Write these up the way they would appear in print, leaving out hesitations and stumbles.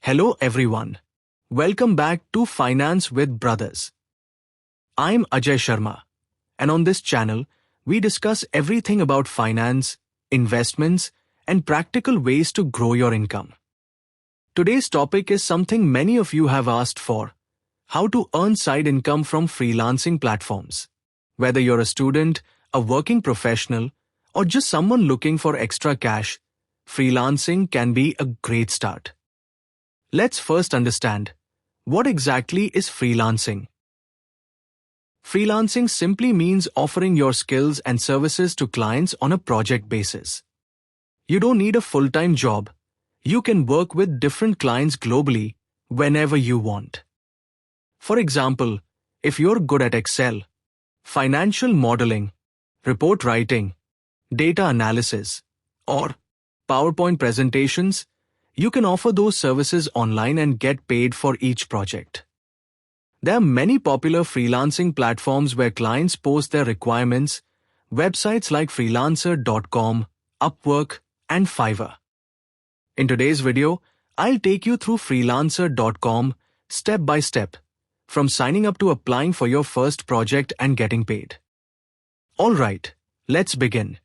Hello everyone. Welcome back to Finance with Brothers. I'm Ajay Sharma, and on this channel, we discuss everything about finance, investments, and practical ways to grow your income. Today's topic is something many of you have asked for: how to earn side income from freelancing platforms. Whether you're a student, a working professional, or just someone looking for extra cash, freelancing can be a great start. Let's first understand, what exactly is freelancing? Freelancing simply means offering your skills and services to clients on a project basis. You don't need a full-time job. You can work with different clients globally whenever you want. For example, if you're good at Excel, financial modeling, report writing, data analysis, or PowerPoint presentations, you can offer those services online and get paid for each project. There are many popular freelancing platforms where clients post their requirements, websites like Freelancer.com, Upwork, and Fiverr. In today's video, I'll take you through Freelancer.com step by step, from signing up to applying for your first project and getting paid. Alright, let's begin.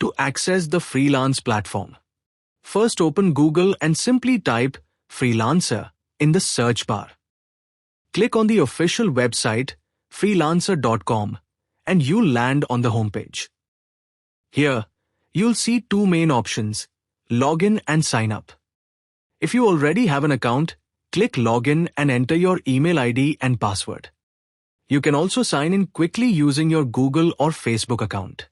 To access the freelance platform, first open Google and simply type Freelancer in the search bar. Click on the official website freelancer.com and you'll land on the homepage. Here, you'll see two main options: login and sign up. If you already have an account, click login and enter your email ID and password. You can also sign in quickly using your Google or Facebook account.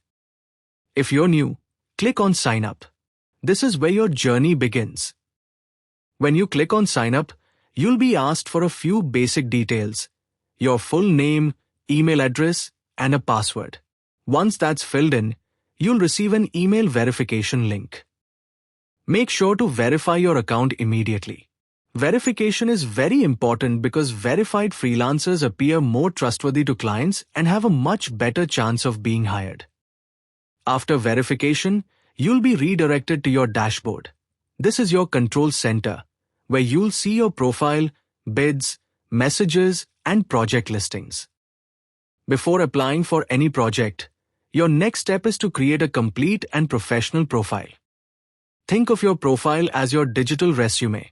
If you're new, click on sign up. This is where your journey begins. When you click on sign up, you'll be asked for a few basic details: your full name, email address, and a password. Once that's filled in, you'll receive an email verification link. Make sure to verify your account immediately. Verification is very important because verified freelancers appear more trustworthy to clients and have a much better chance of being hired. After verification, you'll be redirected to your dashboard. This is your control center, where you'll see your profile, bids, messages, and project listings. Before applying for any project, your next step is to create a complete and professional profile. Think of your profile as your digital resume.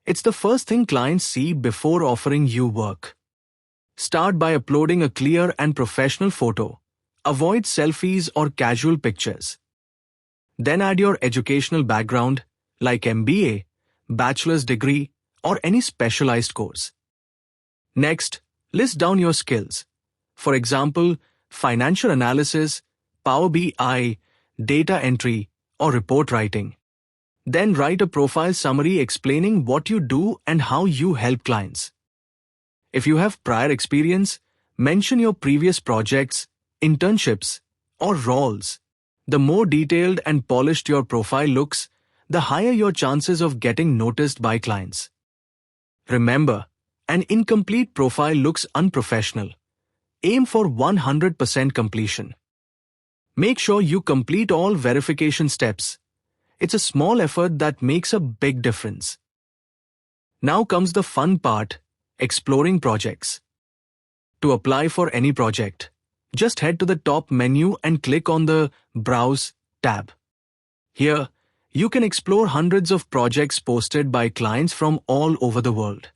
It's the first thing clients see before offering you work. Start by uploading a clear and professional photo. Avoid selfies or casual pictures. Then add your educational background, like MBA, bachelor's degree, or any specialized course. Next, list down your skills. For example, financial analysis, Power BI, data entry, or report writing. Then write a profile summary explaining what you do and how you help clients. If you have prior experience, mention your previous projects, internships, or roles. The more detailed and polished your profile looks, the higher your chances of getting noticed by clients. Remember, an incomplete profile looks unprofessional. Aim for 100% completion. Make sure you complete all verification steps. It's a small effort that makes a big difference. Now comes the fun part: exploring projects. To apply for any project, just head to the top menu and click on the Browse tab. Here, you can explore hundreds of projects posted by clients from all over the world.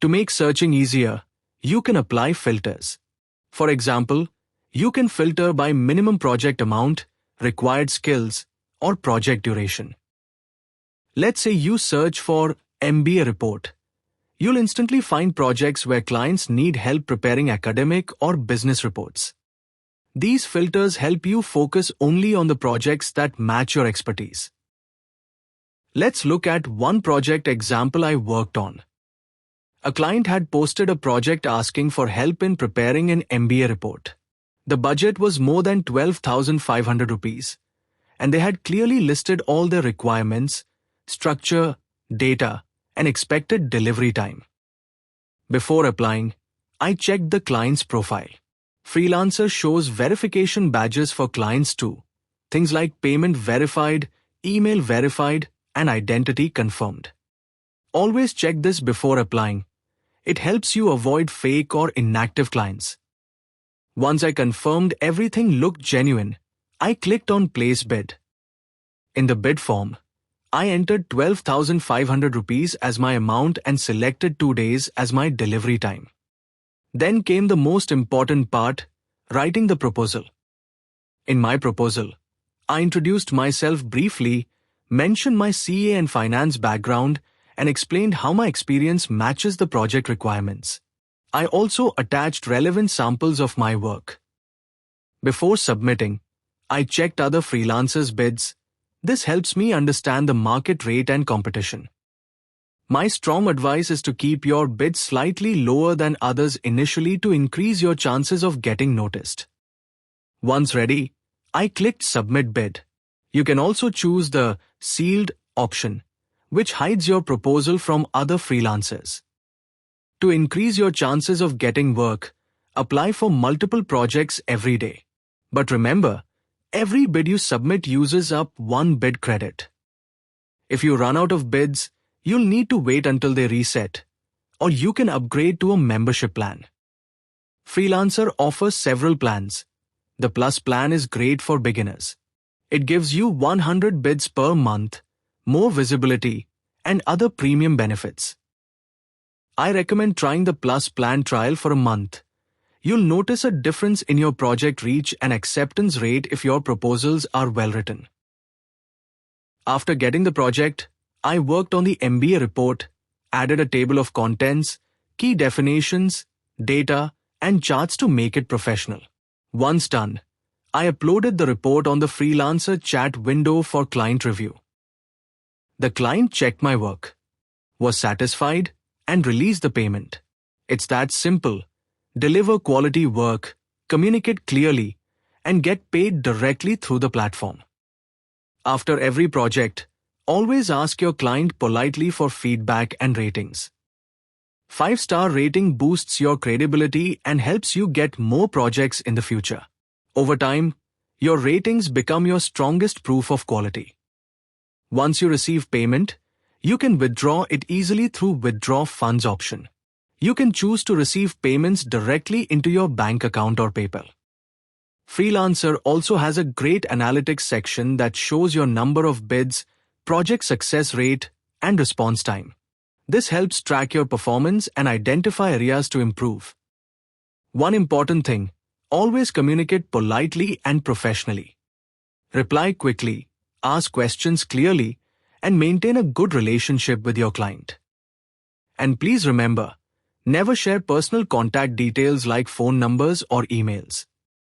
To make searching easier, you can apply filters. For example, you can filter by minimum project amount, required skills, or project duration. Let's say you search for MBA report. You'll instantly find projects where clients need help preparing academic or business reports. These filters help you focus only on the projects that match your expertise. Let's look at one project example I worked on. A client had posted a project asking for help in preparing an MBA report. The budget was more than 12,500 rupees, and they had clearly listed all their requirements, structure, data, and expected delivery time. Before applying, I checked the client's profile. Freelancer shows verification badges for clients too. Things like payment verified, email verified, and identity confirmed. Always check this before applying. It helps you avoid fake or inactive clients. Once I confirmed everything looked genuine, I clicked on Place Bid. In the bid form, I entered 12,500 rupees as my amount and selected 2 days as my delivery time. Then came the most important part, writing the proposal. In my proposal, I introduced myself briefly, mentioned my CA and finance background, and explained how my experience matches the project requirements. I also attached relevant samples of my work. Before submitting, I checked other freelancers' bids. This helps me understand the market rate and competition. My strong advice is to keep your bid slightly lower than others initially to increase your chances of getting noticed. Once ready, I clicked Submit Bid. You can also choose the Sealed option, which hides your proposal from other freelancers. To increase your chances of getting work, apply for multiple projects every day. But remember, every bid you submit uses up 1 bid credit. If you run out of bids, you'll need to wait until they reset, or you can upgrade to a membership plan. Freelancer offers several plans. The Plus plan is great for beginners. It gives you 100 bids per month, more visibility, and other premium benefits. I recommend trying the Plus plan trial for a month. You'll notice a difference in your project reach and acceptance rate if your proposals are well written. After getting the project, I worked on the MBA report, added a table of contents, key definitions, data, and charts to make it professional. Once done, I uploaded the report on the Freelancer chat window for client review. The client checked my work, was satisfied, and released the payment. It's that simple. Deliver quality work, communicate clearly, and get paid directly through the platform. After every project, always ask your client politely for feedback and ratings. 5-star rating boosts your credibility and helps you get more projects in the future. Over time, your ratings become your strongest proof of quality. Once you receive payment, you can withdraw it easily through Withdraw Funds option. You can choose to receive payments directly into your bank account or PayPal. Freelancer also has a great analytics section that shows your number of bids, project success rate, and response time. This helps track your performance and identify areas to improve. One important thing, always communicate politely and professionally. Reply quickly, ask questions clearly, and maintain a good relationship with your client. And please remember, never share personal contact details like phone numbers or emails.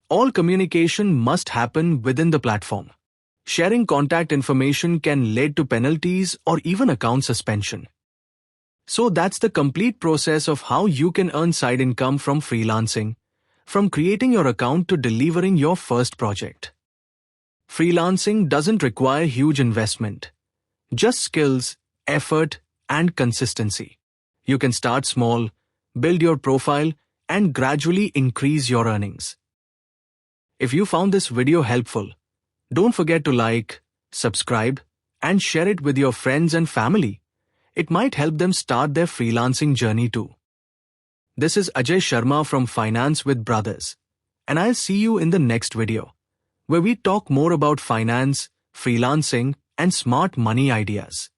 All communication must happen within the platform. Sharing contact information can lead to penalties or even account suspension. So that's the complete process of how you can earn side income from freelancing, from creating your account to delivering your first project. Freelancing doesn't require huge investment, just skills, effort, and consistency. You can start small, build your profile, and gradually increase your earnings. If you found this video helpful, don't forget to like, subscribe, and share it with your friends and family. It might help them start their freelancing journey too. This is Ajay Sharma from Finance with Brothers, and I'll see you in the next video, where we talk more about finance, freelancing, and smart money ideas.